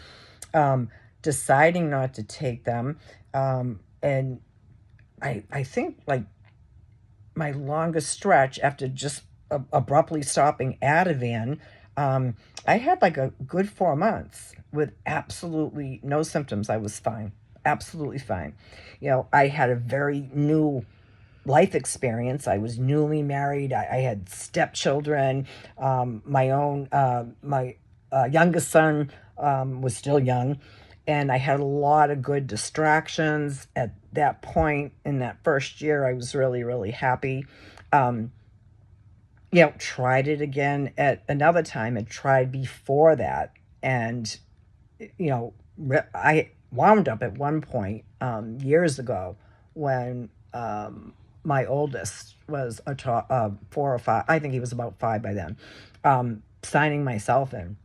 [SPEAKER 1] deciding not to take them. And I think, like, my longest stretch after just abruptly stopping Ativan, I had like a good 4 months with absolutely no symptoms. I was fine. Absolutely fine. I had a very new life experience. I was newly married. I had stepchildren. My youngest son was still young, and I had a lot of good distractions at that point. In that first year, I was really, really happy. Tried it again at another time, and tried before that. And, I wound up at one point years ago when my oldest was 4 or 5. I think he was about 5 by then. Signing myself in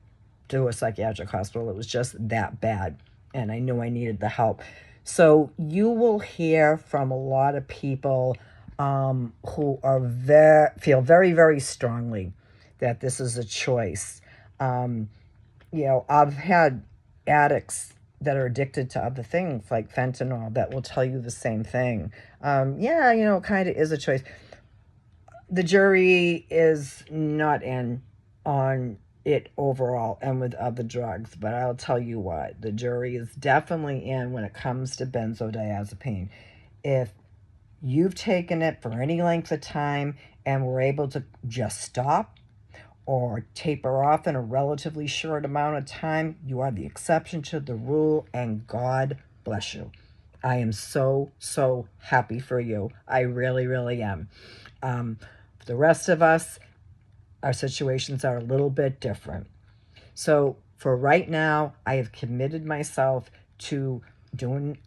[SPEAKER 1] to a psychiatric hospital. It was just that bad, and I knew I needed the help. So you will hear from a lot of people who are feel very, very strongly that this is a choice. I've had addicts that are addicted to other things like fentanyl that will tell you the same thing. Kind of is a choice. The jury is not in on it overall and with other drugs, but I'll tell you what, the jury is definitely in when it comes to benzodiazepine. If you've taken it for any length of time and were able to just stop or taper off in a relatively short amount of time, you are the exception to the rule, and God bless you. I am so, so happy for you. I really, really am. For the rest of us, our situations are a little bit different. So for right now, I have committed myself to doing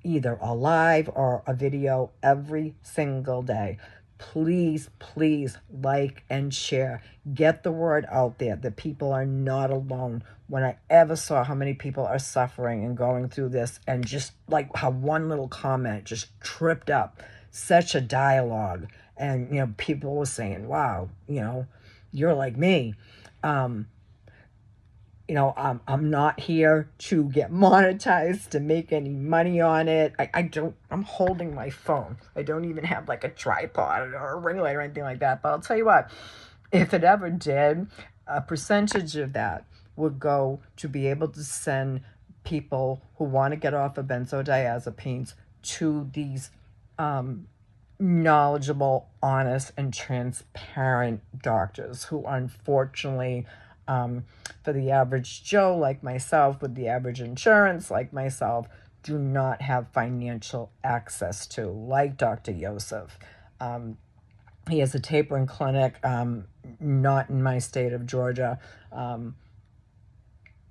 [SPEAKER 1] either a live or a video every single day. Please, please like and share. Get the word out there that people are not alone. When I ever saw how many people are suffering and going through this, and just like how one little comment just tripped up such a dialogue, and people were saying, wow, you're like me. I'm not here to get monetized, to make any money on it. I'm holding my phone. I don't even have like a tripod or a ring light or anything like that. But I'll tell you what, if it ever did, a percentage of that would go to be able to send people who want to get off of benzodiazepines to these knowledgeable, honest, and transparent doctors who, unfortunately, for the average Joe like myself, with the average insurance like myself, do not have financial access to, like Dr. Joseph. He has a tapering clinic, not in my state of Georgia,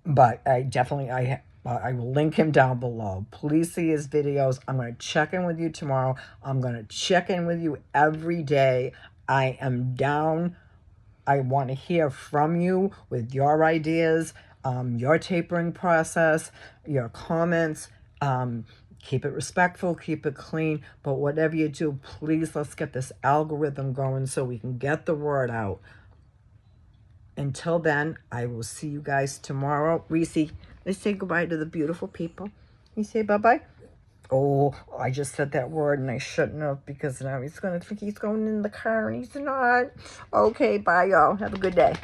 [SPEAKER 1] but I will link him down below. Please see his videos. I'm going to check in with you tomorrow. I'm going to check in with you every day. I am down. I want to hear from you with your ideas, your tapering process, your comments. Keep it respectful, keep it clean, but whatever you do, please, let's get this algorithm going so we can get the word out. Until then, I will see you guys tomorrow. Reese, let's say goodbye to the beautiful people. You say bye-bye? Oh, I just said that word and I shouldn't have, because now he's going to think he's going in the car and he's not. Okay, bye, y'all. Have a good day.